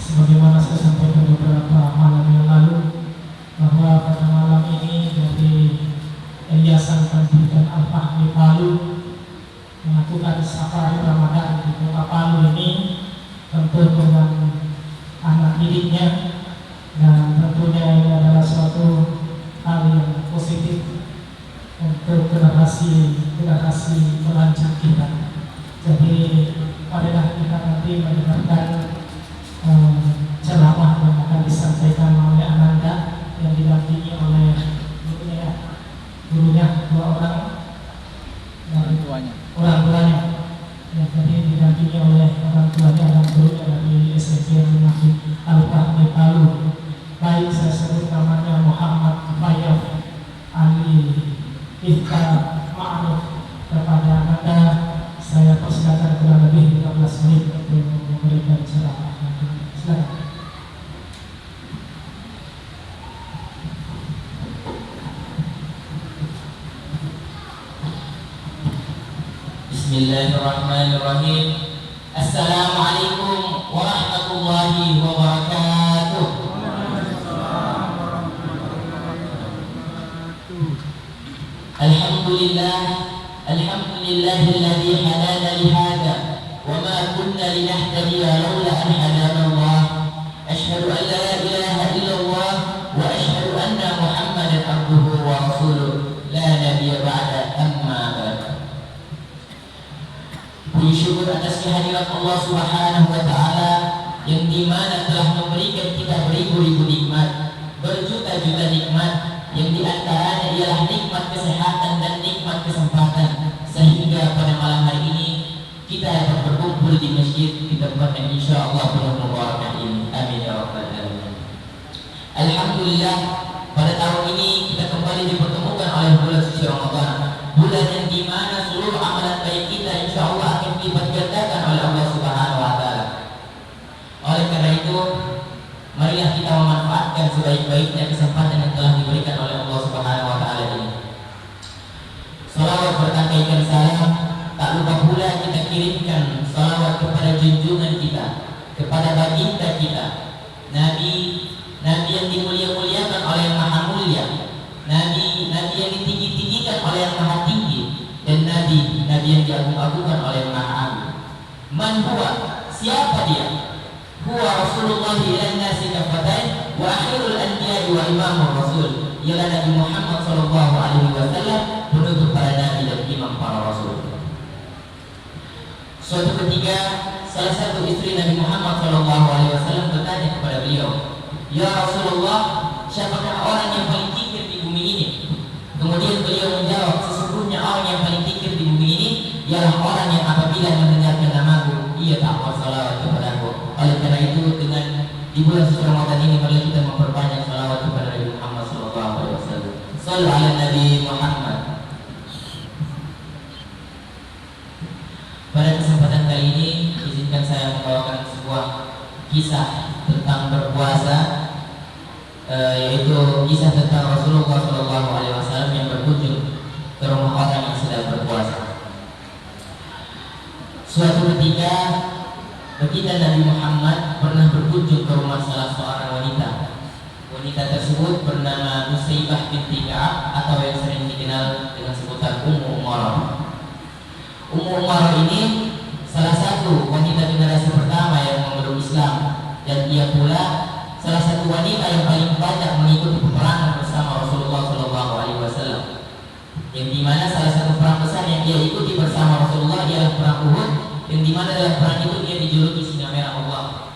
Sebagaimana saya sampaikan beberapa malam yang lalu, bahwa pada malam ini dari Yayasan Pendidikan Al-Fahmi Palu melakukan safari Ramadan di kota Palu ini, tentu dengan anak didiknya, dan tentunya ini adalah suatu hal yang positif untuk generasi pelajar kita. Jadi marilah kita nanti mendengarkan ceramah yang akan disampaikan oleh Ananda yang didampingi oleh gurunya dua orang dari orang tuanya. Ya, tadi didampingi oleh orang tuanya dan gurunya dari SMP Al-Fahmi Palu. Baik, saya sebut namanya Muhammad Fayyaf Ali Ifka Ma'ruf. Kepada Anda saya persilakan kurang lebih 15 menit untuk memberikan ceramah. Silakan. Bismillahirrahmanirrahim. Assalamualaikum warahmatullahi wabarakatuh. Alhamdulillahilladzi hadana lihada wa ma kunna linahtadiya laula an hadana Allah. Asyhadu an la ilaha illallah wa asyhadu anna Muhammadan abduhu wa rasuluh la nabiyya ba'da, amma ba'd. Puji syukur atas kehadirat Allah Subhanahu wa taala yang dimana telah memberikan kita beribu-ribu nikmat, berjuta-juta nikmat, yang diantaranya ialah nikmat kesehatan dan nikmat kesempatan, sehingga pada malam hari ini kita dapat berkumpul di masjid di tempat yang insya Allah penuh mubarakah ini. Amin ya rabbal alamin. Alhamdulillah, pada tahun ini kita kembali dipertemukan oleh bulan suci Ramadan, bulan yang dimana seluruh amalan baik kita insya Allah akan dilipat gandakan oleh Allah Subhanahu wa taala. Oleh karena itu, marilah kita memanfaatkan sebaik-baiknya kesempatan yang telah diberikan oleh Allah Subhanahu wa taala ini. Salawat berkaitan salam, tak lupa pula kita kirimkan salawat kepada junjungan kita, kepada baginda kita, Nabi yang dimulia-muliakan oleh yang maha mulia, Nabi yang ditinggi-tinggikan oleh yang maha tinggi, dan Nabi yang diagung-agungkan oleh yang maha agung. Man huwa, siapa dia? Huwa Rasulullah ilan nasi kafatain wa akhirul anbiya wa imamur rasul, ialah Nabi Muhammad sallallahu alaihi wasallam, penutup para nabi dan imam para rasul. Suatu ketika salah satu istri Nabi Muhammad sallallahu alaihi wasallam bertanya kepada beliau, "Ya Rasulullah, siapakah orang yang paling kikir di bumi ini?" Kemudian beliau menjawab, "Sesungguhnya orang yang paling kikir di bumi ini ialah orang yang apabila mendengarkan namaku, ia tak bersalawat kepadaku." Oleh karena itu, dengan di bulan suci Ramadan ini, mari kita memperbanyak salawat kepada Nabi Muhammad sallallahu alaihi wasallam. Shallu ala Nabi Muhammad. Pada kesempatan kali ini, izinkan saya membawakan sebuah kisah tentang berpuasa, yaitu kisah tentang Rasulullah sallallahu alaihi wasallam yang berkunjung ke rumah orang yang sedang berpuasa. Suatu ketika baginda Nabi Muhammad pernah berkunjung ke rumah salah seorang wanita. Wanita tersebut bernama Nusaybah binti Ka'ab, atau yang sering dikenal dengan sebutan Ummu Umarah. Ummu Umarah ini salah satu wanita generasi pertama yang memeluk Islam, dan ia pula salah satu wanita yang paling banyak mengikuti peperangan bersama Rasulullah Shallallahu Alaihi Wasallam. Yang dimana salah satu perang besar yang ia ikuti bersama Rasulullah ialah perang Uhud, yang dimana dalam perang itu dia dijuluki singa merah Allah.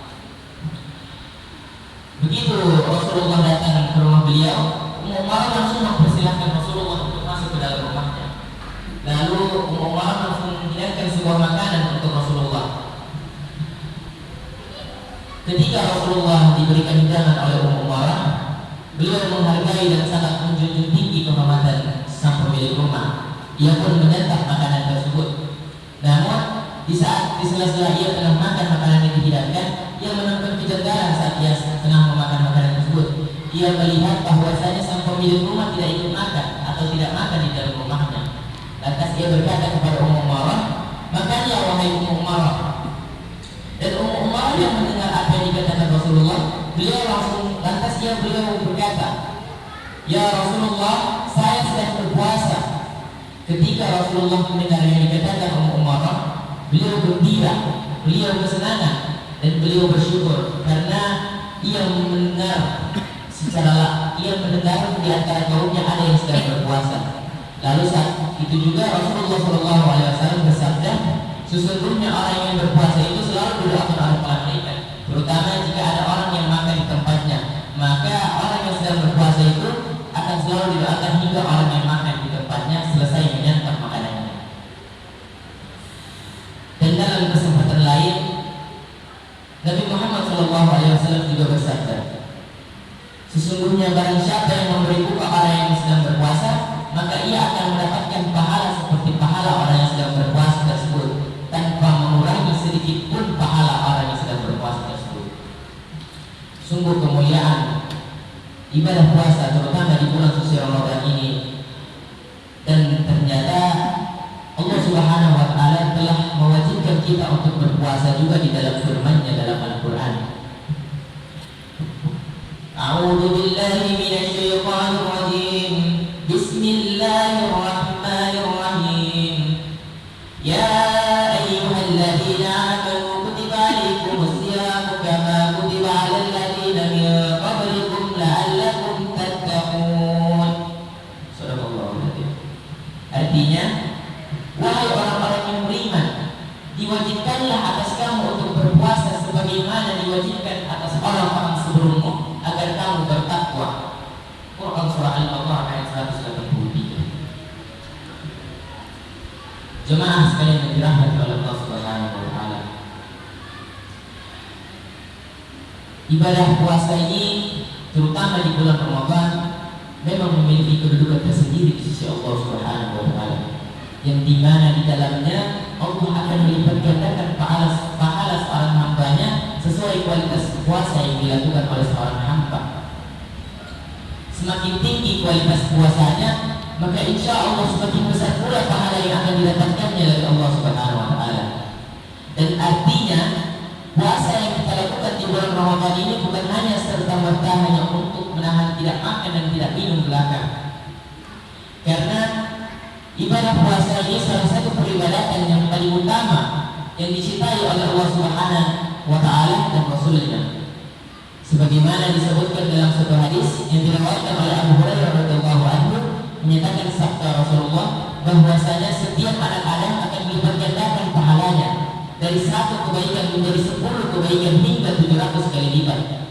Begitu Rasulullah datang ke rumah beliau, Ummu Umarah langsung mempersilahkan Rasulullah untuk masuk ke dalam rumahnya. Lalu Ummu Umarah langsung menghidangkan sebuah makanan untuk Rasulullah. Ketika Rasulullah diberikan hidangan oleh Ummu Umarah, beliau menghargai dan sangat menjunjung tinggi kehormatan sang pemilik rumah. Ia pun menyantap makanan tersebut. Namun di sela-sela ia tengah makan makanan yang dihidangkan, ia menemukan kejanggalan saat ia tengah memakan makanan tersebut. Ia melihat bahwasanya sang pemilik rumah tidak ikut makan atau tidak makan di dalam rumahnya. Lantas ia berkata kepada Ummu Umarah, "Makanlah wahai Ummu Umarah." Dan Ummu Umarah yang mendengar apa yang dikatakan Rasulullah "Ya Rasulullah, saya sedang berpuasa." Ketika Rasulullah mendengar yang dikatakan Ummu Umarah, beliau gembira, beliau bersenang dan beliau bersyukur karena ia mendengar ia mendengar di antara kaumnya ada yang sedang berpuasa. Lalu saat itu juga Rasulullah SAW bersabda, "Sesungguhnya orang yang berpuasa itu selalu didoakan oleh para malaikat, terutama jika ada orang yang makan di tempatnya. Maka orang yang sedang berpuasa itu akan selalu didoakan hingga orang yang makan di tempatnya selesai menyantap makanannya." Dan dalam kesempatan lain, Nabi Muhammad SAW juga bersabda, "Sesungguhnya barang siapa yang memberi buka orang yang sedang berpuasa, maka ia akan mendapatkan pahala seperti pahala orang yang sedang berpuasa tersebut, tanpa mengurangi sedikit pun pahala orang yang sedang berpuasa tersebut." Sungguh kemuliaan ibadah puasa, terutama di bulan suci Ramadan ini. Dan ternyata Allah Subhanahu wa Ta'ala telah mewajibkan kita untuk berpuasa juga di dalam firman-Nya dalam Al-Qur'an. A'udzu billahi minasy syaithanir rajim. Bismillahirrahmanirrahim. Ya ayyuhalladzina amanu kutiba alaikumus syamu kama kutiba 'alal ladzina min qablikum la'allakum tattaqun. Subhanallah. Artinya, wahai orang-orang yang beriman, diwajibkanlah atas kamu untuk berpuasa sebagaimana diwajibkan atas orang-orang sebelummu agar kamu bertakwa. Quran surah Al-Baqarah ayat 183. Jemaah sekalian yang dirahmati oleh Allah Subhanahu wa Ta'ala, ibadah puasa ini terutama di bulan Ramadan memang memiliki kedudukan tersendiri di sisi Allah Subhanahu wa Ta'ala, yang dimana di dalamnya Allah akan melipat gandakan pahala seorang hambanya sesuai kualitas puasa yang dilakukan oleh seorang hamba. Semakin tinggi kualitas puasanya, maka insya Allah semakin besar pula pahala yang akan didapatkannya dari Allah Subhanahu wa Ta'ala. Dan artinya puasa yang kita lakukan di bulan Ramadan ini bukan hanya serta-merta hanya untuk menahan tidak makan dan tidak minum belaka, karena ibadah puasa ini salah satu peribadatan yang paling utama yang dicintai oleh Allah Subhanahu wa Ta'ala dan Rasulnya. Sebagaimana disebutkan dalam satu hadis yang diriwayatkan oleh Abu Hurairah radhiyallahu anhu, menyatakan sabda Rasulullah bahwasanya setiap anak Adam akan dilipat gandakan pahalanya dari satu kebaikan menjadi 10 kebaikan hingga 700 kali lipat.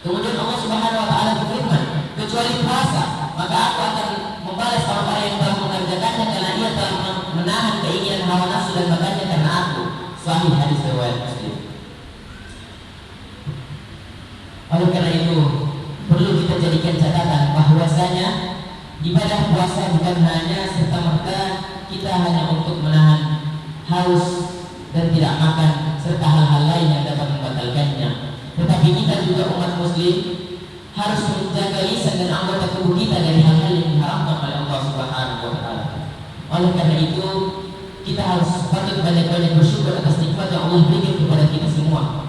Kemudian Allah Subhanahu wa Ta'ala berfirman, "Kecuali puasa, maka aku akan membalas orang-orang yang telah mengerjakannya karena ia telah menahan keinginan hawa nafsu dan makannya karena aku." Sahih hadis riwayat Muslim. Oleh karena itu perlu kita jadikan catatan bahwasanya ibadah puasa bukan hanya serta-merta kita hanya untuk menahan haus dan tidak makan serta hal-hal lain yang dapat membatalkannya, tetapi kita juga umat muslim harus menjaga lisan dan anggota tubuh kita dari hal-hal yang diharamkan oleh Allah Subhanahu wa Ta'ala. Oleh karena itu kita harus patut banyak-banyak bersyukur atas nikmat yang Allah berikan kepada kita semua,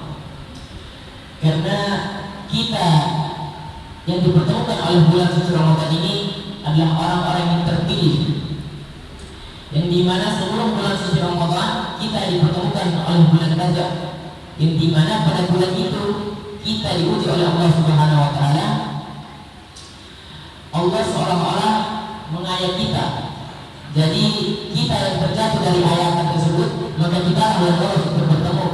karena kita yang dipertemukan oleh bulan suci Ramadan ini adalah orang-orang yang terpilih, yang dimana sebelum bulan suci Ramadan kita dipertemukan oleh bulan Rajab, yang dimana pada bulan itu kita diuji oleh Allah Subhanahu wa Ta'ala. Allah seolah-olah mengayat kita, jadi kita yang terjatuh dari ayatan tersebut, maka kita akan lolos untuk bertemu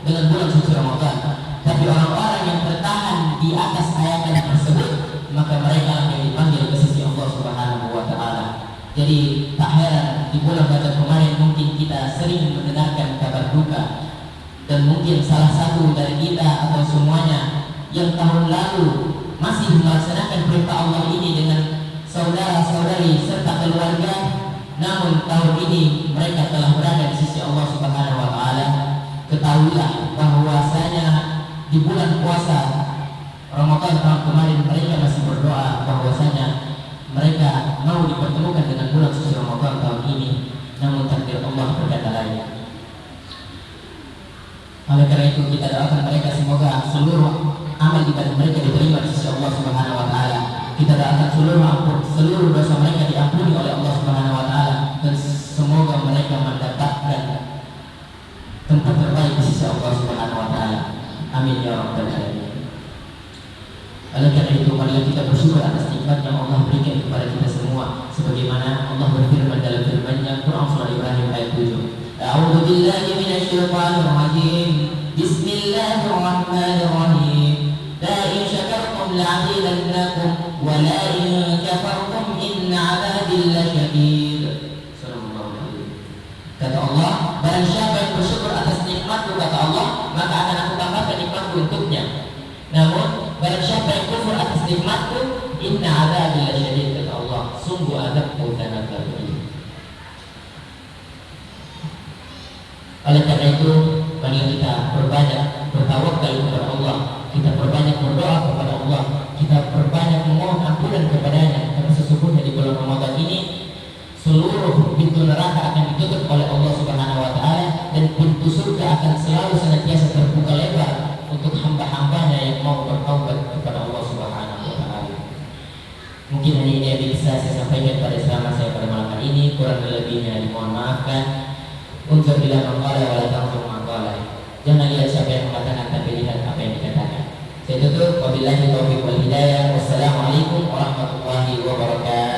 dengan bulan suci Ramadan. Tapi orang-orang yang bertahan di atas ayatan tersebut, maka mereka yang dipanggil ke sisi Allah Subhanahu wa Ta'ala. Jadi tak heran di bulan Rajab kemarin mungkin kita sering mendengarkan kabar duka, dan mungkin salah satu dari kita atau semuanya yang tahun lalu masih melaksanakan perintah Allah ini dengan saudara-saudari serta keluarga, namun tahun ini mereka telah berada di sisi Allah Subhanahu wa Ta'ala. Ketahuilah bahwasanya di bulan puasa Ramadan tahun kemarin mereka masih berdoa bahwasanya mereka mau dipertemukan dengan bulan suci Ramadan tahun ini, namun takdir Allah berkata lain. Oleh karena itu kita doakan mereka semoga seluruh amal ibadah mereka diterima di sisi Allah Subhanahu wa Ta'ala. Kita doakan seluruh dosa mereka diampuni oleh Allah Subhanahu wa taala, dan semoga mereka mendapatkan tempat terbaik di sisi Allah Subhanahu wa taala. Amin ya rabbal alamin. Oleh karena itu, marilah kita bersyukur atas nikmat yang Allah berikan kepada kita semua, sebagaimana Allah berfirman dalam firman-Nya Quran surah Ibrahim ayat 7. A'udzu billahi minasyaitonir rajim. Bismillahirrahmanirrahim. La in syakartum la'azidannakum wa la in kafartum inna 'adzabi lasyadid. Sallallahu alaihi. Kata Allah, barang siapa yang bersyukur atas nikmatku, kata Allah, maka akan aku tambahkan nikmatku untuknya. Namun barang siapa yang kufur atas nikmatku, inna 'adzabi lasyadid, kata Allah, sungguh azabku sangat pedih. Oleh karena itu, marilah kita berbanyak bertawakal kepada Allah, kita berbanyak berdoa kepada Allah, kita berbanyak memohon ampunan kepadanya, karena sesungguhnya di bulan Ramadan ini seluruh pintu neraka akan ditutup oleh Allah Subhanahu wa taala, dan pintu surga akan selalu senantiasa terbuka lebar untuk hamba-hambanya yang mau bertaubat kepada Allah Subhanahu wa taala. Mungkin hanya ini yang bisa saya sampaikan pada selama saya pada malam hari ini, kurang lebihnya dimohon maafkan. Untuk bila mengqala wala taqul maqala. Jangan lihat siapa yang mengatakan, tapi lihat apa yang dikatakan. Saya tutup, wabillahi taufiq wal hidayah. Wassalamualaikum warahmatullahi wabarakatuh.